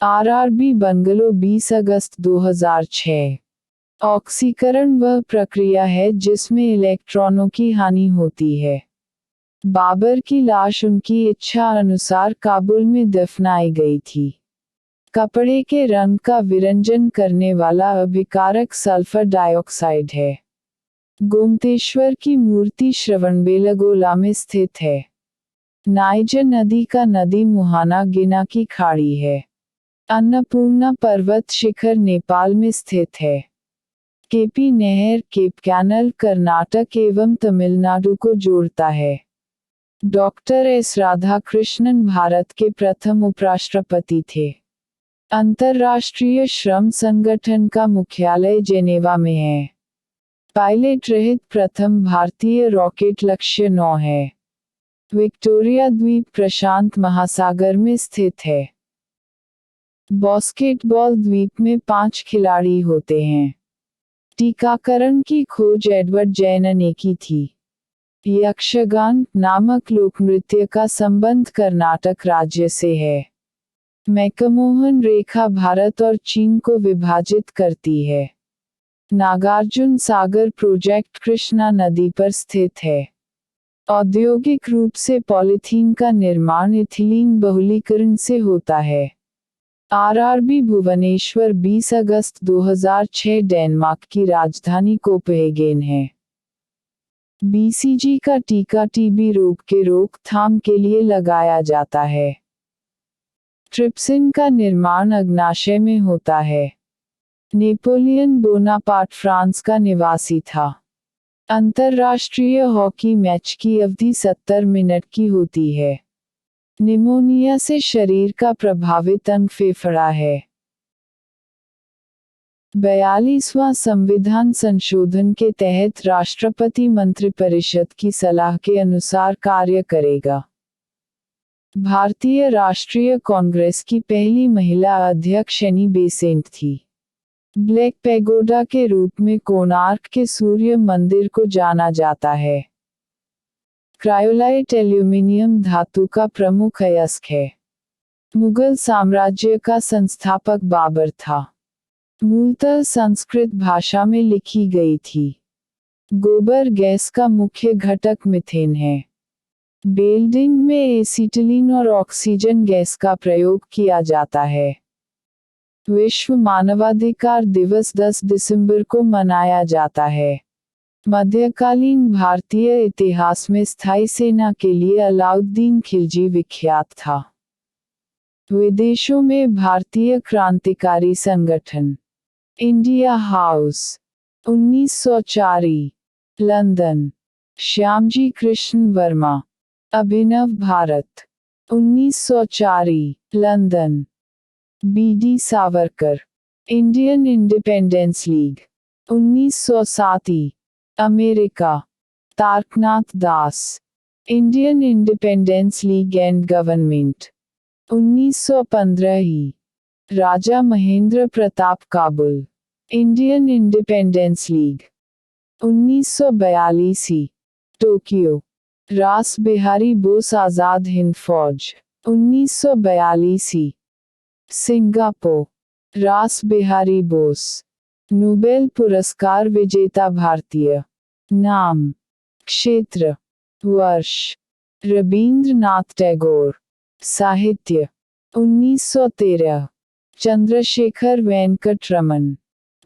RRB bungalow 20 अगस्त 2006। ऑक्सीकरण वह प्रक्रिया है जिसमें इलेक्ट्रॉनों की हानि होती है। बाबर की लाश उनकी इच्छा अनुसार काबुल में दफनाई गई थी। कपड़े के रंग का विरंजन करने वाला अभिकारक सल्फर डाइऑक्साइड है। गोमतेश्वर की मूर्ति श्रवणबेलगोला में स्थित है। नाइजर नदी का नदी मुहाना गिना की खाड़ी है। अन्नपूर्णा पर्वत शिखर नेपाल में स्थित है। केपी नहर केप कैनल कर्नाटक एवं तमिलनाडु को जोड़ता है। डॉक्टर एस राधाकृष्णन भारत के प्रथम उपराष्ट्रपति थे। अंतर्राष्ट्रीय श्रम संगठन का मुख्यालय जेनेवा में है। पायलट रहित प्रथम भारतीय रॉकेट लक्ष्य 9 है। विक्टोरिया द्वीप प्रशांत महासागर में स्थित है। बास्केटबॉल द्वीप में 5 खिलाड़ी होते हैं। टीकाकरण की खोज एडवर्ड जेनर ने की थी। यक्षगान नामक लोकनृत्य का संबंध कर्नाटक राज्य से है। मैकमोहन रेखा भारत और चीन को विभाजित करती है। नागार्जुन सागर प्रोजेक्ट कृष्णा नदी पर स्थित है। औद्योगिक रूप से पॉलीथीन का निर्माण इथिलीन बहुलीकरण से होता है। आरआरबी भुवनेश्वर 20 अगस्त 2006 डेनमार्क की राजधानी कोपेनहेगन है। बीसीजी का टीका टीबी रोग के रोकथाम के लिए लगाया जाता है। ट्रिप्सिन का निर्माण अग्नाशय में होता है। नेपोलियन बोनापार्ट फ्रांस का निवासी था। अंतर्राष्ट्रीय हॉकी मैच की अवधि 70 मिनट की होती है। निमोनिया से शरीर का प्रभावित अंग फेफड़ा है। 42वां संविधान संशोधन के तहत राष्ट्रपति मंत्रिपरिषद की सलाह के अनुसार कार्य करेगा। भारतीय राष्ट्रीय कांग्रेस की पहली महिला अध्यक्ष एनी बेसेंट थी। ब्लैक पैगोडा के रूप में कोणार्क के सूर्य मंदिर को जाना जाता है। क्रायोलाइट एल्यूमीनियम धातु का प्रमुख अयस्क है। मुगल साम्राज्य का संस्थापक बाबर था। मूलतः संस्कृत भाषा में लिखी गई थी। गोबर गैस का मुख्य घटक मीथेन है। बिल्डिंग में एसीटिलीन और ऑक्सीजन गैस का प्रयोग किया जाता है। विश्व मानवाधिकार दिवस 10 दिसंबर को मनाया जाता है। मध्यकालीन भारतीय इतिहास में स्थायी सेना के लिए अलाउद्दीन खिलजी विख्यात था। विदेशों में भारतीय क्रांतिकारी संगठन India House 1904 London. Shyamji Krishna Varma Abhinav Bharat 1904 London. BD Savarkar Indian Independence League 1907 America. Taraknath Das Indian Independence League and Government 1915 Raja Mahendra Pratap Kabul Indian Independence League 1942 Tokyo. Rash Behari Bose Azad Hind फौज 1942 सिंगापुर। रास बिहारी बोस नोबेल पुरस्कार विजेता भारतीय। नाम क्षेत्र वर्ष रबींद्रनाथ टैगोर। साहित्य 1913 चंद्रशेखर वेंकट रमन।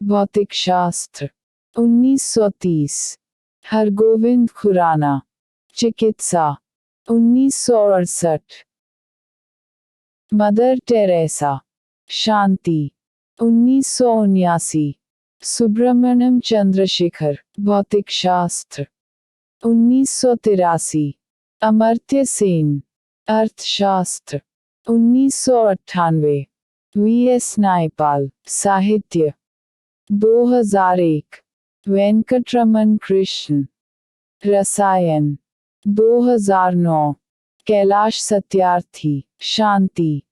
भौतिकशास्त्र 1930 हरगोविंद खुराना। चिकित्सा 1968 मदर टेरेसा। शांति 1979 सुब्रमण्यम चंद्रशेखर। भौतिकशास्त्र 1983 अमर्त्य सेन। अर्थशास्त्र 1998 वीएस नायपाल। साहित्य 2001 वेंकटरमन कृष्ण। रसायन 2009 कैलाश सत्यार्थी। शांति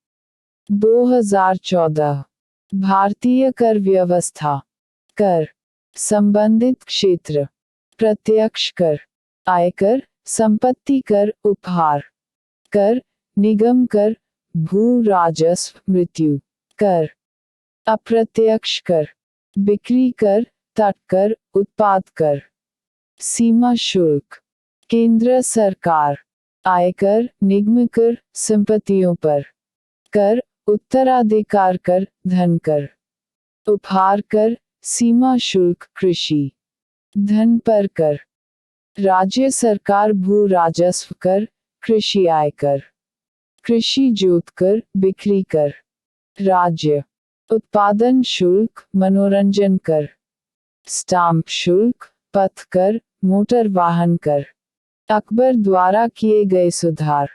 2014 भारतीय कर व्यवस्था। कर संबंधित क्षेत्र प्रत्यक्ष कर, आयकर, संपत्ति कर, उपहार कर, निगम कर, भू राजस्व, मृत्यु कर, अप्रत्यक्ष कर, बिक्री कर, तट कर, उत्पाद कर, सीमा शुल्क, केंद्र सरकार, आयकर, निगम कर, संपत्तियों पर कर, उत्तराधिकार कर, धन कर, उपहार कर, सीमा शुल्क, कृषि धन पर कर, राज्य सरकार भू राजस्व कर, कृषि आयकर, कृषि जोत कर, बिक्री कर, राज्य उत्पादन शुल्क, मनोरंजन कर, स्टाम्प शुल्क, पथ कर, मोटर वाहन कर, अकबर द्वारा किए गए सुधार,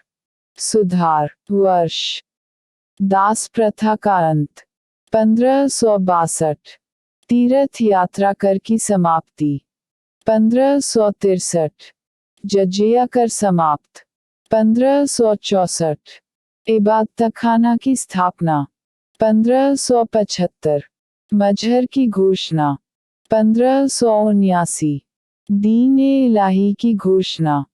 सुधार वर्ष, दास प्रथा का अंत 1562, तीर्थ यात्रा कर की समाप्ति 1563, जजिया कर समाप्त 1564, इबादतखाना की स्थापना 1575, मजहर की घोषणा 1579, दीन-ए-इलाही की घोषणा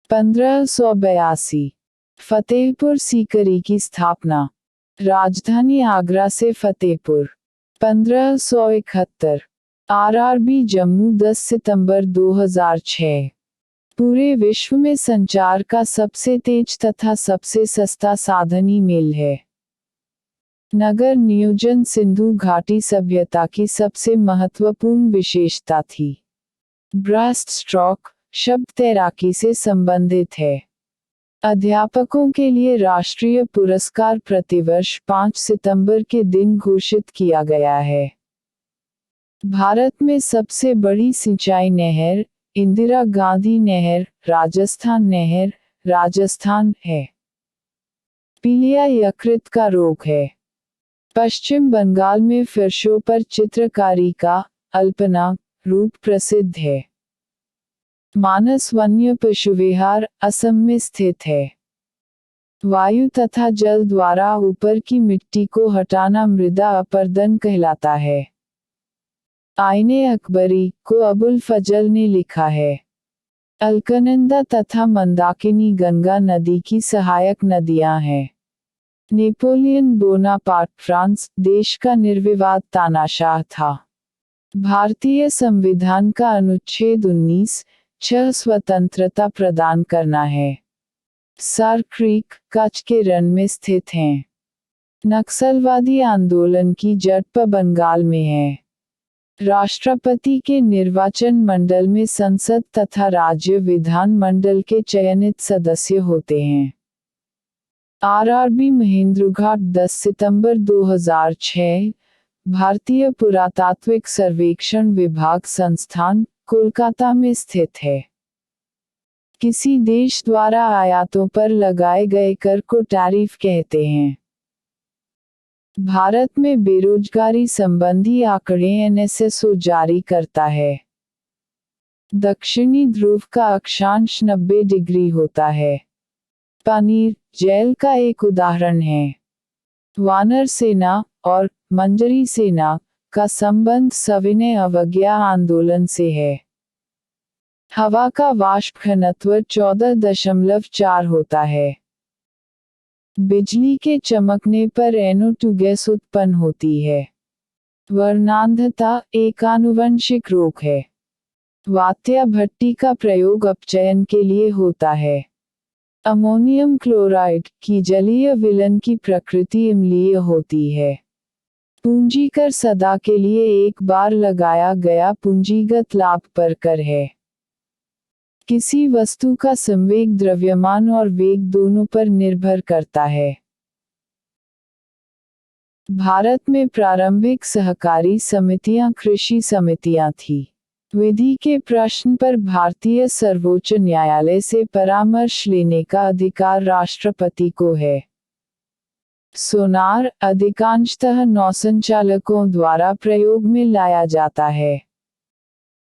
1582, फतेहपुर सीकरी की स्थापना, राजधानी आगरा से फतेहपुर 1571, आरआरबी जम्मू 10 सितंबर 2006। पूरे विश्व में संचार का सबसे तेज तथा सबसे सस्ता साधन ईमेल है। नगर नियोजन सिंधु घाटी सभ्यता की सबसे महत्वपूर्ण विशेषता थी। ब्रेस्ट स्ट्रोक शब्द तैराकी से संबंधित है। अध्यापकों के लिए राष्ट्रीय पुरस्कार प्रतिवर्ष 5 सितंबर के दिन घोषित किया गया है। भारत में सबसे बड़ी सिंचाई नहर इंदिरा गांधी नहर, राजस्थान है। पीलिया यकृत का रोग है। पश्चिम बंगाल में फर्शों पर चित्रकारी का अल्पना रूप प्रसिद्ध है। मानस वन्य पशुविहार असम में स्थित है। वायु तथा जल द्वारा ऊपर की मिट्टी को हटाना मृदा अपरदन कहलाता है। आईने अकबरी को अबुल फजल ने लिखा है। अलकनंदा तथा मंदाकिनी गंगा नदी की सहायक नदियां हैं। नेपोलियन बोनापार्ट फ्रांस देश का निर्विवाद तानाशाह था। भारतीय संविधान का अनुच्छेद 19(6) स्वतंत्रता प्रदान करना है। सार क्रीक कच्छ के रण में स्थित हैं। नक्सलवादी आंदोलन की जड़ बंगाल में है। राष्ट्रपति के निर्वाचन मंडल में संसद तथा राज्य विधान मंडल के चयनित सदस्य होते हैं। आरआरबी महेंद्रघाट 10 सितंबर 2006, भारतीय पुरातात्विक सर्वेक्षण विभाग संस्थान, कोलकाता में स्थित है। किसी देश द्वारा आयातों पर लगाए गए कर को टैरिफ कहते हैं। भारत में बेरोजगारी संबंधी आंकड़े एनएसएसओ जारी करता है। दक्षिणी ध्रुव का अक्षांश 90 डिग्री होता है। पनीर जेल का एक उदाहरण है। वानर सेना और मंजरी सेना का संबंध सविनय अवज्ञा आंदोलन से है। हवा का वाष्प घनत्व 14.4 होता है। बिजली के चमकने पर NO2 गैस उत्पन्न होती है। वर्णांधता एक आनुवंशिक रोग है। वात्या भट्टी का प्रयोग अपचयन के लिए होता है। अमोनियम क्लोराइड की जलीय विलन की प्रकृति अम्लीय होती है। पूंजी कर सदा के लिए एक बार लगाया गया पूंजीगत लाभ पर कर है। किसी वस्तु का संवेग द्रव्यमान और वेग दोनों पर निर्भर करता है। भारत में प्रारंभिक सहकारी समितियां कृषि समितियां थीं। विधि के प्रश्न पर भारतीय सर्वोच्च न्यायालय से परामर्श लेने का अधिकार राष्ट्रपति को है। सोनार अधिकांशतः नौसंचालकों द्वारा प्रयोग में लाया जाता है।